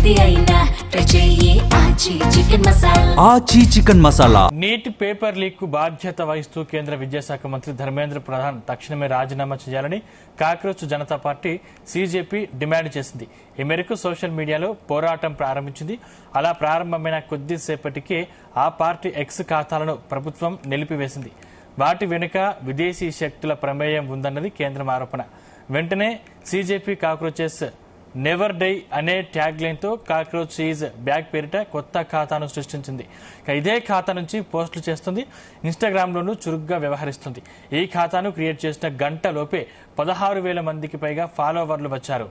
ఏది అయినా ట్రై చెయ్యి ఆచి chicken masala. Neat paper leak కు బాధ్యత వహిస్తూ కేంద్ర విద్యాశాఖ మంత్రి ధర్మేంద్ర ప్రధాన్ తక్షణమే రాజీనామా చేయాలని cockroach Janata party CJP demand చేసింది. ఈ మేరకు సోషల్ మీడియాలో పోరాటం ప్రారంభించింది. అలా ప్రారంభమైన కొద్దిసేపటికే ఆ పార్టీ ఎక్స్ ఖాతాలను ప్రభుత్వం నిలిపివేసింది. వాటి వెనుక విదేశీ శక్తుల ప్రమేయం ఉందన్నది కేంద్రం ఆరోపణ. వెంటనే సీజేపీ కాక్రోచెస్ నెవర్ డై అనే ట్యాగ్ లైన్ తో కాక్రోచ్ ఈజ్ బ్యాక్ పేరిట కొత్త ఖాతాను సృష్టించింది. ఇదే ఖాతా నుంచి పోస్టులు చేస్తుంది. ఇన్స్టాగ్రామ్ లోనూ చురుగ్గా వ్యవహరిస్తుంది. ఈ ఖాతాను క్రియేట్ చేసిన గంటలోపే 16,000 మందికి పైగా ఫాలోవర్లు వచ్చారు.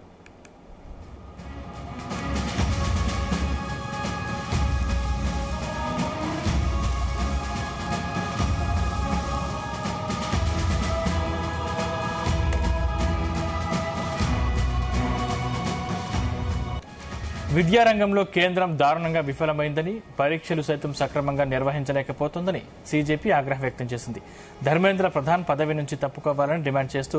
విద్యారంగంలో కేంద్రం దారుణంగా విఫలమైందని, పరీక్షలు సైతం సక్రమంగా నిర్వహించలేకపోతుందని సీజేపీ ఆగ్రహం వ్యక్తం చేసింది. ధర్మేంద్ర ప్రధాన్ పదవి నుంచి తప్పుకోవాలని డిమాండ్ చేస్తూ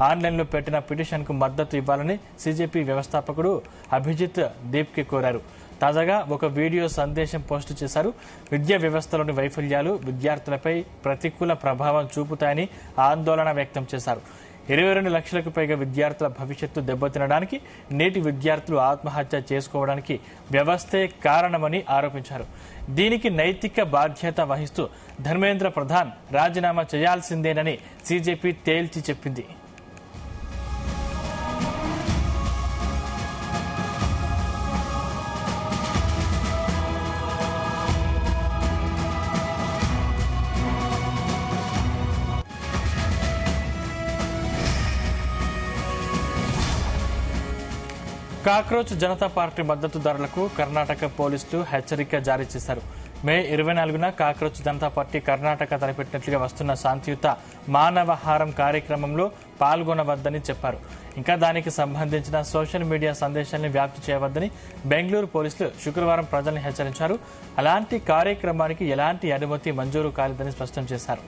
ఆన్లైన్లో పెట్టిన పిటిషన్ కు మద్దతు ఇవ్వాలని సీజేపీ వ్యవస్థాపకుడు అభిజిత్ దీప్కే కోరారు. తాజాగా ఒక వీడియో సందేశం పోస్టు చేశారు. విద్యా వ్యవస్థలోని వైఫల్యాలు విద్యార్థులపై ప్రతికూల ప్రభావం చూపుతాయని ఆందోళన వ్యక్తం చేశారు. 22 లక్షలకు పైగా విద్యార్థుల భవిష్యత్తు దెబ్బతినడానికి, నేటి విద్యార్థులు ఆత్మహత్య చేసుకోవడానికి వ్యవస్థే కారణమని ఆరోపించారు. దీనికి నైతిక బాధ్యత వహిస్తూ ధర్మేంద్ర ప్రధాన్ రాజీనామా చేయాల్సిందేనని సీజేపీ తేల్చి చెప్పింది. కాక్రోచ్ జనతా పార్టీ మద్దతుదారులకు కర్ణాటక పోలీసులు హెచ్చరిక జారీ చేశారు. మే 24న కాక్రోచ్ జనతా పార్టీ కర్ణాటక తలపెట్టినట్లుగా వస్తున్న శాంతియుత మానవహారం కార్యక్రమంలో పాల్గొనవద్దని చెప్పారు. ఇంకా దానికి సంబంధించిన సోషల్ మీడియా సందేశాలను వ్యాప్తి చేయవద్దని బెంగళూరు పోలీసులు శుక్రవారం ప్రజల్ని హెచ్చరించారు. అలాంటి కార్యక్రమానికి ఎలాంటి అనుమతి మంజూరు కాలేదని స్పష్టం చేశారు.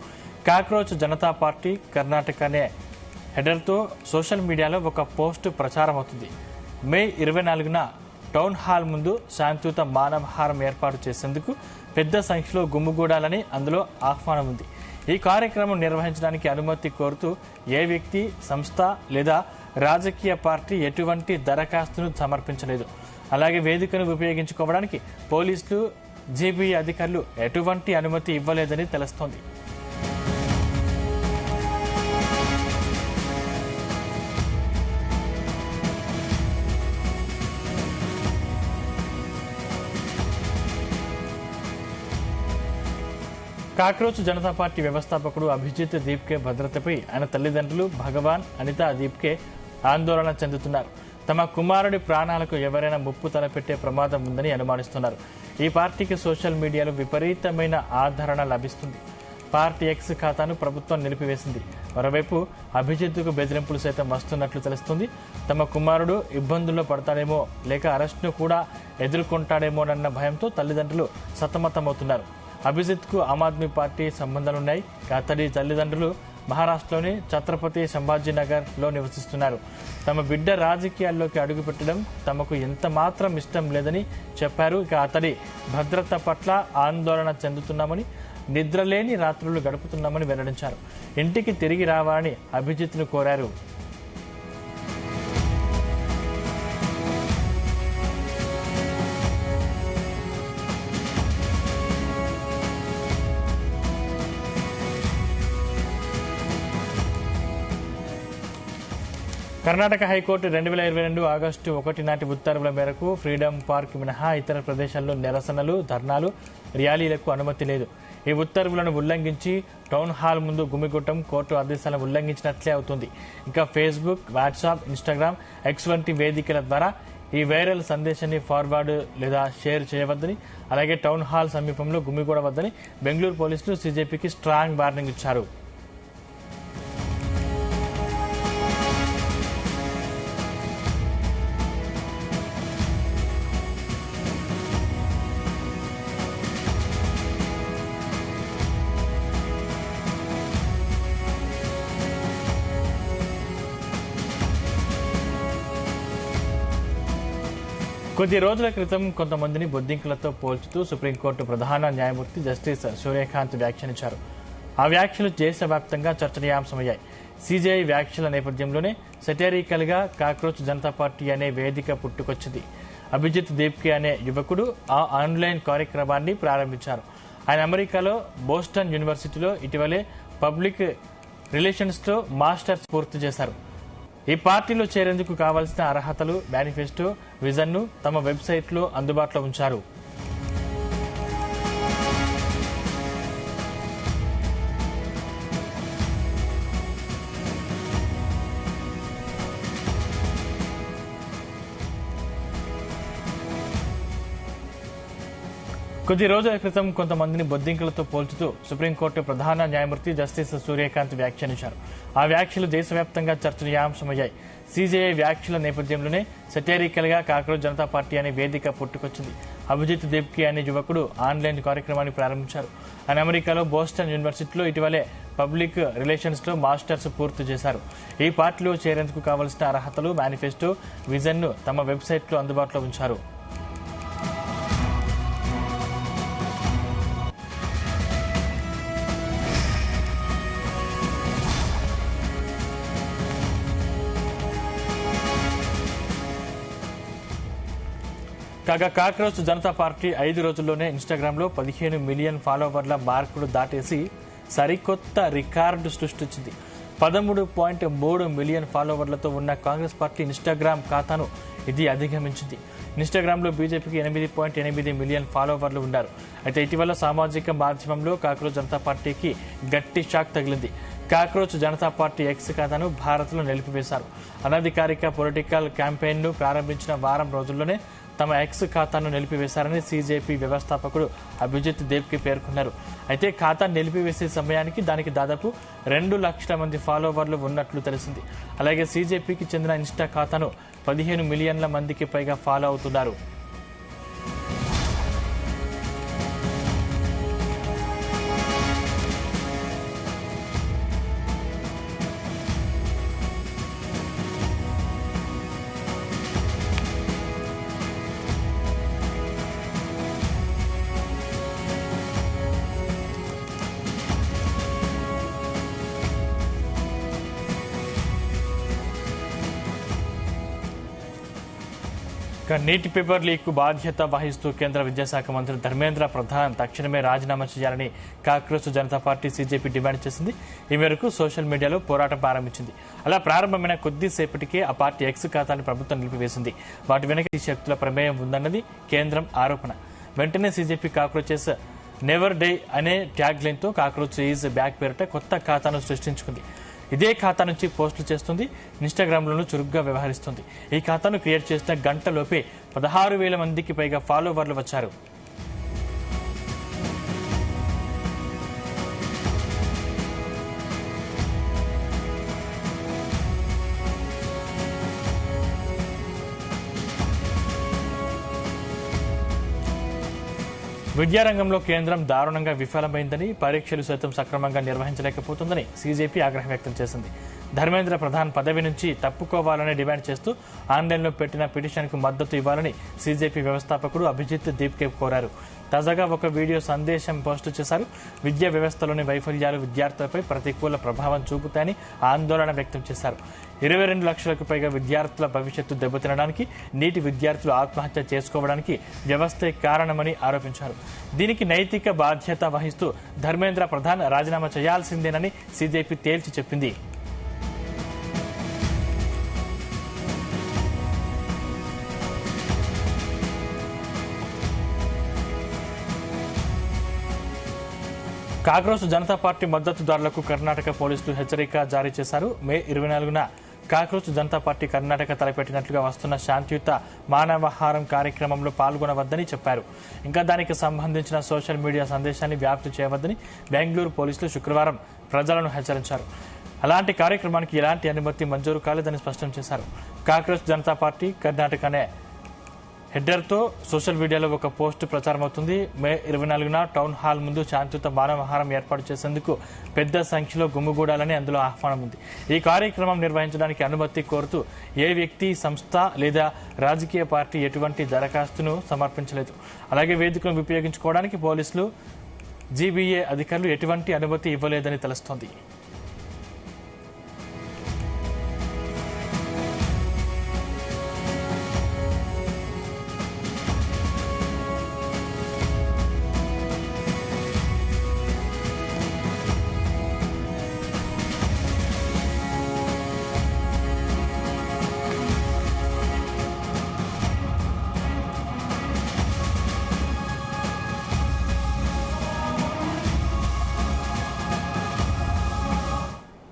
కాక్రోచ్ జనతా పార్టీ కర్ణాటక అనే హెడర్తో సోషల్ మీడియాలో ఒక పోస్టు ప్రచారం అవుతుంది. మే 24న టౌన్ హాల్ ముందు శాంతియుత మానవహారం ఏర్పాటు చేసేందుకు పెద్ద సంఖ్యలో గుమ్మిగూడాలని అందులో ఆహ్వానం ఉంది. ఈ కార్యక్రమం నిర్వహించడానికి అనుమతి కోరుతూ ఏ వ్యక్తి, సంస్థ లేదా రాజకీయ పార్టీ ఎటువంటి దరఖాస్తును సమర్పించలేదు. అలాగే వేదికను ఉపయోగించుకోవడానికి పోలీసులు, జీబీ అధికారులు ఎటువంటి అనుమతి ఇవ్వలేదని తెలుస్తోంది. కాక్రోచ్ జనతా పార్టీ వ్యవస్థాపకుడు అభిజిత్ దీప్కే భద్రతపై ఆయన తల్లిదండ్రులు భగవాన్, అనిత దీప్కే ఆందోళన చెందుతున్నారు. తమ కుమారుడి ప్రాణాలకు ఎవరైనా ముప్పు తలపెట్టే ప్రమాదం ఉందని అనుమానిస్తున్నారు. ఈ పార్టీకి సోషల్ మీడియాలో విపరీతమైన ఆదరణ లభిస్తుంది. పార్టీ ఎక్స్ ఖాతాను ప్రభుత్వం నిలిపివేసింది. మరోవైపు అభిజిత్కు బెదిరింపులు సైతం వస్తున్నట్లు తెలుస్తుంది. తమ కుమారుడు ఇబ్బందుల్లో పడతాడేమో, లేక అరెస్టును కూడా ఎదుర్కొంటాడేమోనన్న భయంతో తల్లిదండ్రులు సతమతమవుతున్నారు. అభిజిత్ కు ఆమ్ ఆద్మీ పార్టీ సంబంధాలున్నాయి. అతడి తల్లిదండ్రులు మహారాష్ట్రలోని ఛత్రపతి సంభాజీనగర్ లో నివసిస్తున్నారు. తమ బిడ్డ రాజకీయాల్లోకి అడుగుపెట్టడం తమకు ఎంత మాత్రం ఇష్టం లేదని చెప్పారు. అతడి భద్రత పట్ల ఆందోళన చెందుతున్నామని, నిద్రలేని రాత్రులు గడుపుతున్నామని వెల్లడించారు. ఇంటికి తిరిగి రావాలని అభిజిత్ ను కోరారు. కర్ణాటక హైకోర్టు 2022 ఆగస్టు 1 నాటి ఉత్తర్వుల మేరకు ఫ్రీడమ్ పార్క్ మినహా ఇతర ప్రదేశాల్లో నిరసనలు, ధర్నాలు, ర్యాలీలకు అనుమతి లేదు. ఈ ఉత్తర్వులను ఉల్లంఘించి టౌన్ హాల్ ముందు గుమిగూటం కోర్టు ఆదేశాలను ఉల్లంఘించినట్లే అవుతుంది. ఇంకా ఫేస్బుక్, వాట్సాప్, ఇన్స్టాగ్రామ్, ఎక్స్ వంటి వేదికల ద్వారా ఈ వైరల్ సందేశాన్ని ఫార్వర్డ్ లేదా షేర్ చేయవద్దని, అలాగే టౌన్ హాల్ సమీపంలో గుమిగూడవద్దని బెంగళూరు పోలీసులు సీజేపీకి స్ట్రాంగ్ వార్నింగ్ ఇచ్చారు. కొద్ది రోజుల క్రితం కొంతమందిని బొద్దింకలతో పోల్చుతూ సుప్రీంకోర్టు ప్రధాన న్యాయమూర్తి జస్టిస్ సూర్యకాంత్ వ్యాఖ్యానించారు. ఆ వ్యాఖ్యలు దేశవ్యాప్తంగా చర్చనీయాంశమయ్యాయి. సీజేఐ వ్యాఖ్యల నేపథ్యంలోనే సెటరికల్ గా కాక్రోచ్ జనతా పార్టీ అనే వేదిక పుట్టుకొచ్చింది. అభిజిత్ దీప్కే అనే యువకుడు ఆ ఆన్లైన్ కార్యక్రమాన్ని ప్రారంభించారు. ఆయన అమెరికాలో బోస్టన్ యూనివర్సిటీలో ఇటీవలే పబ్లిక్ రిలేషన్స్ లో మాస్టర్స్ పూర్తి చేశారు. ఈ పార్టీలో చేరేందుకు కావాల్సిన అర్హతలు, మేనిఫెస్టో, విజన్ను తమ వెబ్సైట్లో అందుబాటులో ఉంచారు. కొద్ది రోజుల క్రితం కొంతమందిని బొద్దింకలతో పోల్చుతూ సుప్రీంకోర్టు ప్రధాన న్యాయమూర్తి జస్టిస్ సూర్యకాంత్ వ్యాఖ్యానించారు. ఆ వ్యాఖ్యలు దేశవ్యాప్తంగా చర్చనీయాంశమయ్యాయి. సీజేఐ వ్యాఖ్యల నేపథ్యంలోనే సెటరికల్ గా కాక్రోచ్ జనతా పార్టీ అనే వేదిక పుట్టుకొచ్చింది. అభిజిత్ దీప్కే అనే యువకుడు ఆన్లైన్ కార్యక్రమాన్ని ప్రారంభించారు. ఆయన అమెరికాలో బోస్టన్ యూనివర్సిటీలో ఇటీవలే పబ్లిక్ రిలేషన్స్ లో మాస్టర్స్ పూర్తి చేశారు. ఈ పార్టీలో చేరేందుకు కావాల్సిన అర్హతలు, మేనిఫెస్టో, విజన్ను తమ వెబ్సైట్లో అందుబాటులో ఉంచారు. కాగా కాక్రోచ్ జనతా పార్టీ 5 రోజుల్లోనే ఇన్స్టాగ్రామ్ లో 15 మిలియన్ ఫాలోవర్ల మార్కును దాటేసి సరికొత్త రికార్డు సృష్టించింది. 13.3 మిలియన్ ఫాలోవర్లతో ఉన్న కాంగ్రెస్ పార్టీ ఇన్స్టాగ్రామ్ ఖాతాను ఇది అధిగమించింది. ఇన్స్టాగ్రామ్ లో బీజేపీకి 8.8 మిలియన్ ఫాలోవర్లు ఉన్నారు. అయితే ఇటీవల సామాజిక మాధ్యమంలో కాక్రోచ్ జనతా పార్టీకి గట్టి షాక్ తగిలింది. కాక్రోచ్ జనతా పార్టీ ఎక్స్ ఖాతాను భారత్లో నిలిపివేశారు. అనధికారిక పొలిటికల్ క్యాంపెయిన్ ను ప్రారంభించిన వారం రోజుల్లోనే తమ ఎక్స్ ఖాతాను నిలిపివేశారని సీజేపీ వ్యవస్థాపకుడు అభిజిత్ దీప్కే పేర్కొన్నారు. అయితే ఖాతా నిలిపివేసే సమయానికి దానికి దాదాపు 2 లక్షల మంది ఫాలోవర్లు ఉన్నట్లు తెలిసింది. అలాగే సీజేపీకి చెందిన ఇన్స్టా ఖాతాను 15 మిలియన్ల మందికి పైగా ఫాలో అవుతున్నారు. నీటి పేపర్ లీక్ బాధ్యత వహిస్తూ కేంద్ర విద్యాశాఖ మంత్రి ధర్మేంద్ర ప్రధాన్ తక్షణమే రాజీనామా చేయాలని cockroach Janata party CJP demand చేసింది. ఈ మేరకు సోషల్ మీడియాలో పోరాటం ప్రారంభించింది. అలా ప్రారంభమైన కొద్దిసేపటికే ఆ పార్టీ ఎక్స్ ఖాతాను ప్రభుత్వం నిలిపివేసింది. వాటి వెనక ఈ శక్తుల ప్రమేయం ఉందన్నది కేంద్రం ఆరోపణ. వెంటనే సీజేపీ కాక్రోచెస్ నెవర్ డే అనే ట్యాగ్ లైన్ తో కాక్రోచ్ ఈజ్ బ్యాక్ పేరిట కొత్త ఖాతాను సృష్టించుకుంది. ఇదే ఖాతా నుంచి పోస్టులు చేస్తుంది. ఇన్స్టాగ్రామ్లోనూ చురుగ్గా వ్యవహరిస్తుంది. ఈ ఖాతాను క్రియేట్ చేసిన గంటలోపే 16,000 మందికి పైగా ఫాలోవర్లు వచ్చారు. విద్యారంగంలో కేంద్రం దారుణంగా విఫలమైందని, పరీక్షలు సైతం సక్రమంగా నిర్వహించలేకపోతుందని సీజేపీ ఆగ్రహం వ్యక్తం చేసింది. ధర్మేంద్ర ప్రధాన్ పదవి నుంచి తప్పుకోవాలని డిమాండ్ చేస్తూ ఆన్లైన్లో పెట్టిన పిటిషన్కు మద్దతు ఇవ్వాలని సీజేపీ వ్యవస్థాపకుడు అభిజిత్ దీప్కే కోరారు. తాజాగా ఒక వీడియో సందేశం పోస్టు చేశారు. విద్యా వ్యవస్థలోని వైఫల్యాలు విద్యార్థులపై ప్రతికూల ప్రభావం చూపుతాయని ఆందోళన వ్యక్తం చేశారు. 22 లక్షలకు పైగా విద్యార్థుల భవిష్యత్తు దెబ్బతినడానికి, నీటి విద్యార్థులు ఆత్మహత్య చేసుకోవడానికి వ్యవస్థే కారణమని ఆరోపించారు. దీనికి నైతిక బాధ్యత వహిస్తూ ధర్మేంద్ర ప్రధాన్ రాజీనామా చేయాల్సిందేనని సీజేపీ తేల్చి చెప్పింది. కాక్రోచ్ జనతా పార్టీ మద్దతుదారులకు కర్ణాటక పోలీసులు హెచ్చరిక జారీ చేశారు. మే 24న కాక్రోచ్ జనతా పార్టీ కర్ణాటక తలపెట్టినట్లుగా వస్తున్న శాంతియుత మానవహారం కార్యక్రమంలో పాల్గొనవద్దని చెప్పారు. ఇంకా దానికి సంబంధించిన సోషల్ మీడియా సందేశాన్ని వ్యాప్తి చేయవద్దని బెంగళూరు పోలీసులు శుక్రవారం ప్రజలను హెచ్చరించారు. అలాంటి కార్యక్రమానికి ఎలాంటి అనుమతి మంజూరు కాలేదని స్పష్టం చేశారు. కాక్రోచ్ జనతా పార్టీ కర్ణాటకనే హెడ్డర్తో సోషల్ మీడియాలో ఒక పోస్ట్ ప్రచారమవుతుంది. మే 24న టౌన్ హాల్ ముందు శాంతియుత మానవహారం ఏర్పాటు చేసేందుకు పెద్ద సంఖ్యలో గుమ్మిగూడాలని అందులో ఆహ్వానం ఉంది. ఈ కార్యక్రమం నిర్వహించడానికి అనుమతి కోరుతూ ఏ వ్యక్తి, సంస్థ లేదా రాజకీయ పార్టీ ఎటువంటి దరఖాస్తును సమర్పించలేదు. అలాగే వేదికను ఉపయోగించుకోవడానికి పోలీసులు, జీబీఏ అధికారులు ఎటువంటి అనుమతి ఇవ్వలేదని తెలుస్తోంది.